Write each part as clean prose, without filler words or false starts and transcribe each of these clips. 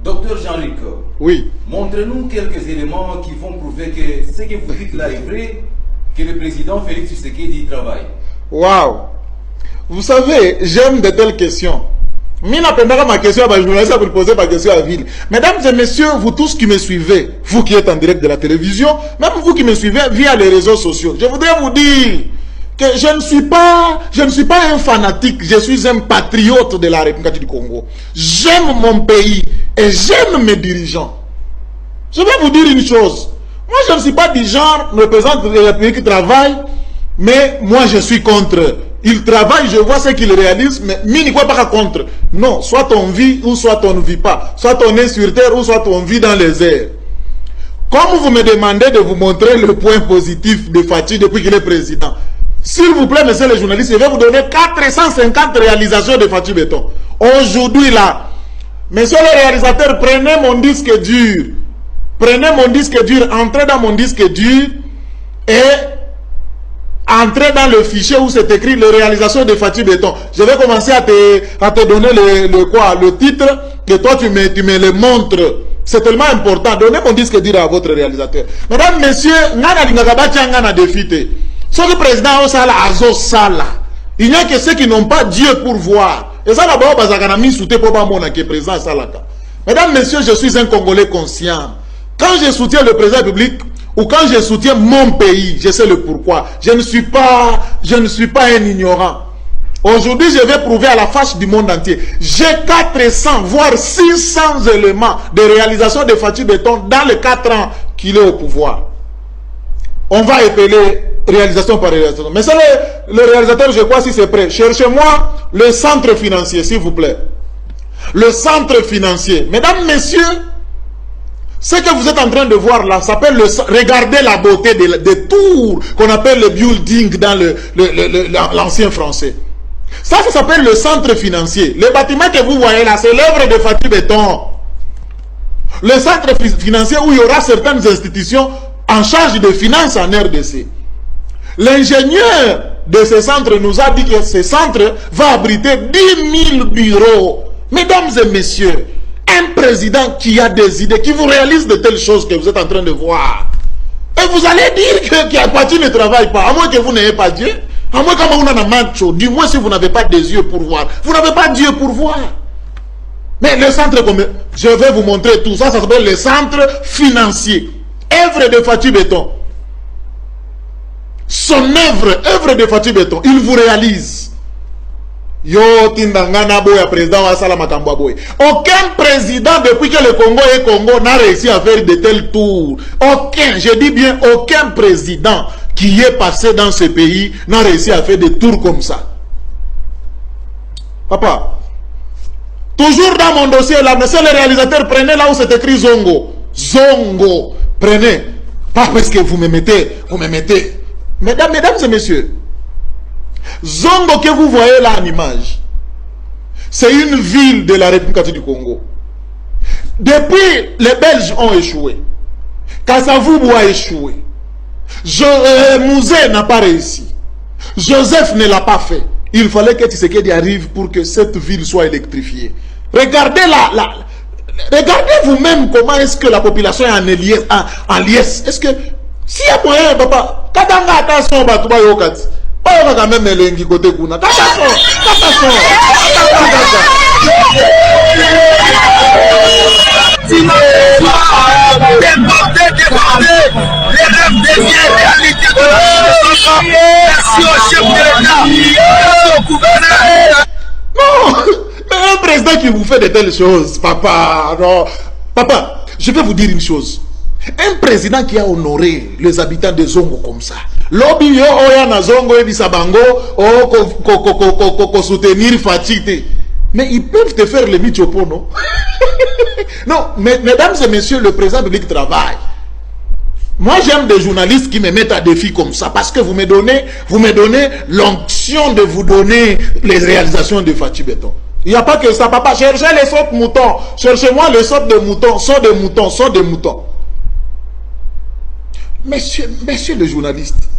Docteur Jean-Luc, oui. Montrez-nous quelques éléments qui vont prouver que ce que vous dites là est vrai, que le président Félix Tshisekedi travaille. Waouh! Vous savez, j'aime de telles questions. Mina pendant ma question, je vais vous poser ma question à Ville. Mesdames et messieurs, vous tous qui me suivez, vous qui êtes en direct de la télévision, même vous qui me suivez via les réseaux sociaux, je voudrais vous dire que je ne suis pas un fanatique, je suis un patriote de la République du Congo. J'aime mon pays et j'aime mes dirigeants. Je vais vous dire une chose. Moi, je ne suis pas du genre, le président de la République qui travaille, mais moi, je suis contre. Il travaille, je vois ce qu'il réalise, mais il n'est pas contre. Non, soit on vit ou soit on ne vit pas. Soit on est sur terre ou soit on vit dans les airs. Comme vous me demandez de vous montrer le point positif de Fachi depuis qu'il est président, s'il vous plaît, messieurs les journalistes, je vais vous donner 450 réalisations de Fachi Béton. Aujourd'hui, là, messieurs les réalisateurs, prenez mon disque dur. Prenez mon disque dur, entrez dans mon disque dur et entrez dans le fichier où c'est écrit les réalisations de Fachi Béton. Je vais commencer à te donner le titre que toi tu me le montres. C'est tellement important. Donnez mon disque dur à votre réalisateur. Mesdames, messieurs, ngana défité. Ce que le président Osala Azo Sala, il n'y a que ceux qui n'ont pas Dieu pour voir. Et ça, là-bas, bazakana soutien pour pas mon président Salaka. Mesdames, messieurs, je suis un Congolais conscient. Quand je soutiens le président public ou quand je soutiens mon pays, je sais le pourquoi. Je ne suis pas un ignorant. Aujourd'hui, je vais prouver à la face du monde entier. J'ai 400, voire 600 éléments de réalisation de Fachi Béton dans les 4 ans qu'il est au pouvoir. On va épeler réalisation par réalisation. Mais c'est le réalisateur, je crois, si c'est prêt. Cherchez-moi le centre financier, s'il vous plaît. Le centre financier. Mesdames, messieurs, ce que vous êtes en train de voir là, ça s'appelle regardez la beauté des tours qu'on appelle le building dans l'ancien français. Ça s'appelle le centre financier. Le bâtiment que vous voyez là, c'est l'œuvre de Fachi Béton. Le centre financier où il y aura certaines institutions en charge de finances en RDC. L'ingénieur de ce centre nous a dit que ce centre va abriter 10 000 bureaux. Mesdames et messieurs, un président qui a des idées, qui vous réalise de telles choses que vous êtes en train de voir. Et vous allez dire que Fachi ne travaille pas, à moins que vous n'ayez pas Dieu. À moins que vous n'avez pas macho, du moins si vous n'avez pas des yeux pour voir. Vous n'avez pas Dieu pour voir. Mais le centre, je vais vous montrer tout ça, ça s'appelle le centre financier. Œuvre de Fachi Béton. Son œuvre de Fachi Béton, il vous réalise. Yo tindangana boya président wa sala makambo boy. Aucun président depuis que le Congo est Congo n'a réussi à faire de tels tours. Aucun, je dis bien aucun président qui est passé dans ce pays n'a réussi à faire des tours comme ça. Papa, toujours dans mon dossier là, monsieur le réalisateur, prenez là où c'est écrit Zongo. Zongo, prenez. Pas parce que vous me mettez. Mesdames et messieurs, Zongo que vous voyez là en image, c'est une ville de la République du Congo. Depuis, les Belges ont échoué. Kasavubu a échoué. Mouzé n'a pas réussi. Joseph ne l'a pas fait. Il fallait que Tshisekedi arrive pour que cette ville soit électrifiée. Regardez regardez vous-même comment est-ce que la population est en liesse. Est-ce que, s'il y a moyen, papa, Katanga attention, Batouba Yokati. On va quand même les côté Kuna. Attention. Non, mais un président qui vous fait de telles choses, papa, non. Papa, je vais vous dire une chose. Un président qui a honoré les habitants de Zongo comme ça. Lobby yo oya na Zongo et bisabango ko soutenir Fachi. Mais ils peuvent te faire le michopo, non? Non, mesdames et messieurs, le président public travaille. Moi, j'aime des journalistes qui me mettent à défi comme ça parce que vous me donnez l'onction de vous donner les réalisations de Fachi Béton. Il n'y a pas que ça, papa. Cherchez les sortes de moutons. Cherchez-moi les sortes de moutons. Sont des moutons. Messieurs les journalistes,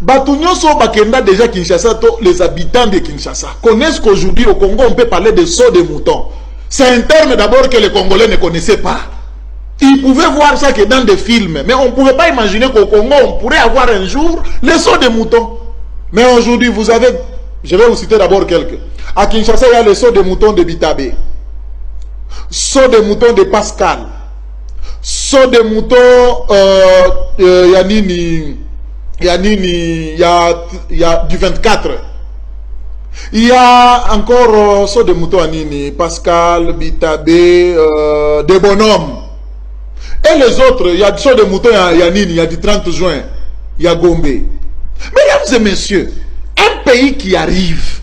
Batounyo so Bakenda déjà Kinshasa, les habitants de Kinshasa connaissent qu'aujourd'hui au Congo on peut parler de sauts de moutons. C'est un terme d'abord que les Congolais ne connaissaient pas. Ils pouvaient voir ça que dans des films, mais on ne pouvait pas imaginer qu'au Congo, on pourrait avoir un jour le saut de mouton. Mais aujourd'hui, vous avez, je vais vous citer d'abord quelques. À Kinshasa, il y a le saut de mouton de Bitabé, saut de mouton de Pascal, saut de mouton, il y a du 24. Il y a encore saut de mouton à Nini, Pascal, Bitabé, des bonhommes. Et les autres, il y a du saut de mouton à Nini, il y a du 30 juin, il y a Gombe. Mesdames et messieurs, un pays qui arrive.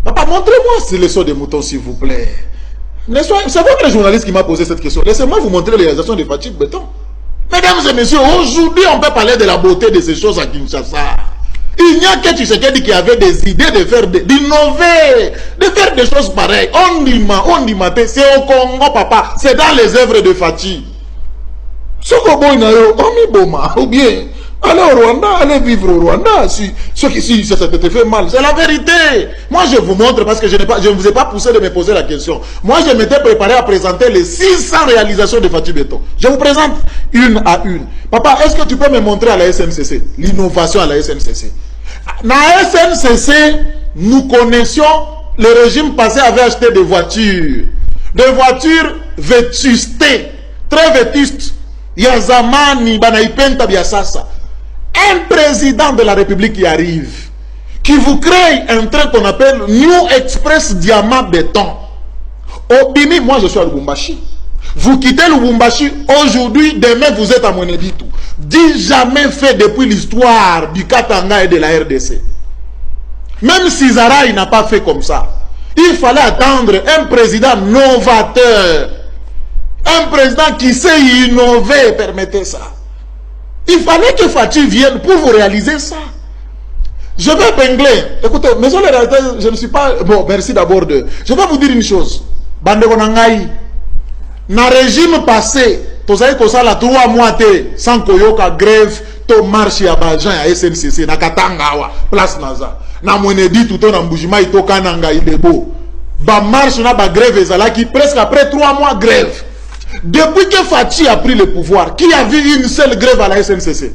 Papa, montrez-moi le saut de mouton, s'il vous plaît. C'est votre journaliste qui m'a posé cette question. Laissez-moi vous montrer les réalisations de Fatou Béton. Mesdames et messieurs, aujourd'hui, on peut parler de la beauté de ces choses à Kinshasa. Il n'y a que Tshisekedi qui avait des idées de faire, d'innover, de faire des choses pareilles. On dit c'est au Congo, papa. C'est dans les œuvres de Fatou. Ou bien, allez au Rwanda, allez vivre au Rwanda. Si ça te fait mal, c'est la vérité. Moi, je vous montre parce que je ne vous ai pas poussé de me poser la question. Moi, je m'étais préparé à présenter les 600 réalisations de Fatou Béton. Je vous présente une à une. Papa, est-ce que tu peux me montrer à la SNCC l'innovation à la SNCC? La SNCC, nous connaissions, le régime passé avait acheté des voitures vétustées, très vétustes. Yazamani, Banaipenta, Biasasa. Un président de la République qui arrive, qui vous crée un train qu'on appelle New Express Diamant Béton. Au Bimi, moi je suis à Lubumbashi. Vous quittez Lubumbashi aujourd'hui, demain vous êtes à Mweneditu. Dit jamais fait depuis l'histoire du Katanga et de la RDC. Même si Zara n'a pas fait comme ça. Il fallait attendre un président novateur. Un président qui sait innover, permettez ça. Il fallait que Fatou vienne pour vous réaliser ça. Je vais épingler. Écoutez, mais sur les réalités, je ne suis pas... Bon, merci d'abord de... Je vais vous dire une chose. Bande Konangaï, dans le régime passé, tu sais que ça la 3 mois sans koyoka grève, to marche à Bajan, à SNCC, na Katanga, place Naza. Na Mwenedi, tout en Mbujima, ito Kananga, il est beau. Ba marche, na ba grève, qui presque après 3 mois grève. Depuis que Fatou a pris le pouvoir, qui a vu une seule grève à la SNCC?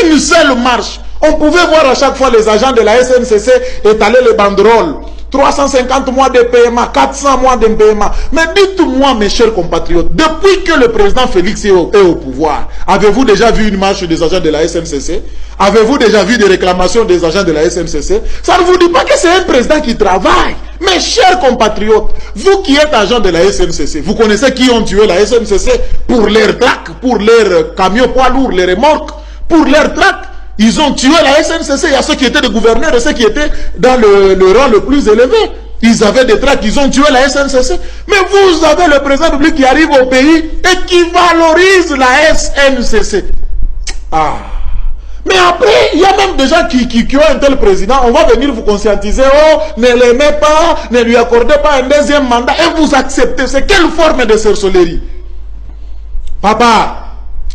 Une seule marche. On pouvait voir à chaque fois les agents de la SNCC étaler les banderoles. 350 mois de paiement, 400 mois de paiement. Mais dites-moi, mes chers compatriotes, depuis que le président Félix est au pouvoir, avez-vous déjà vu une marche des agents de la SNCC? Avez-vous déjà vu des réclamations des agents de la SNCC? Ça ne vous dit pas que c'est un président qui travaille. Mes chers compatriotes, vous qui êtes agents de la SNCC, vous connaissez qui ont tué la SNCC pour leurs tracts, pour leurs camions poids lourds, les remorques, pour leurs tracts. Ils ont tué la SNCC. Il y a ceux qui étaient des gouverneurs et ceux qui étaient dans le rang le plus élevé. Ils avaient des tracts, ils ont tué la SNCC. Mais vous avez le président de la République qui arrive au pays et qui valorise la SNCC. Ah. Mais après, il y a même des gens qui ont un tel président. On va venir vous conscientiser. Oh, ne l'aimez pas, ne lui accordez pas un deuxième mandat. Et vous acceptez. C'est quelle forme de sorcellerie? Papa,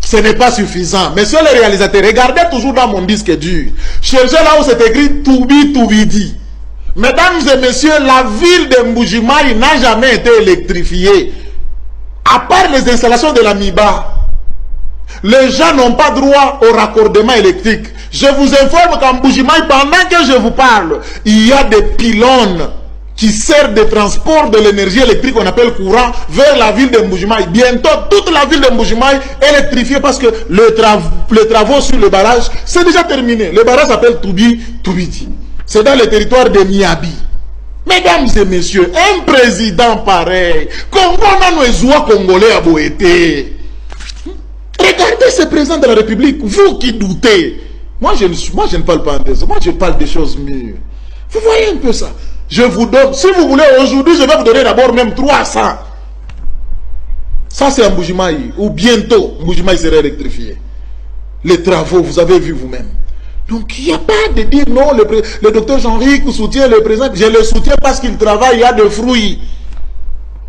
ce n'est pas suffisant. Messieurs les réalisateurs, regardez toujours dans mon disque dur. Cherchez là où c'est écrit Toubi Toubidi. Mesdames et messieurs, la ville de Mbujimayi n'a jamais été électrifiée. À part les installations de la MIBA. Les gens n'ont pas droit au raccordement électrique. Je vous informe qu'en Mbujimayi, pendant que je vous parle, il y a des pylônes qui servent de transport de l'énergie électrique qu'on appelle courant vers la ville de Mbujimayi. Bientôt, toute la ville de Mbujimayi est électrifiée parce que les travaux sur le barrage, c'est déjà terminé. Le barrage s'appelle Toubi Toubidi. C'est dans le territoire de Miabi. Mesdames et messieurs, un président pareil, comment on a nos congolais à Boété? Regardez ce président de la République, vous qui doutez. Moi, je ne parle pas de ça. Moi, je parle des choses mieux. Vous voyez un peu ça? Je vous donne, si vous voulez, aujourd'hui, je vais vous donner d'abord même 300. Ça, c'est en Mbujimayi. Ou bientôt, Mbujimayi sera électrifié. Les travaux, vous avez vu vous-même. Donc, il n'y a pas de dire non, le docteur Jean-Ric soutient le président. Je le soutiens parce qu'il travaille, il y a des fruits.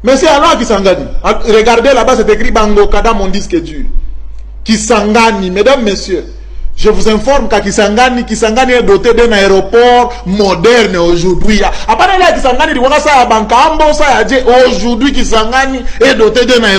Mais c'est alors qui s'engage. Regardez là-bas, c'est écrit Bango Kada, mon disque dur. Qui s'engage, mesdames, messieurs. Je vous informe qu'à Kisangani est doté d'un aéroport moderne aujourd'hui. À part là, Kisangani, il y a un banque, aujourd'hui Kisangani est doté d'un aéroport.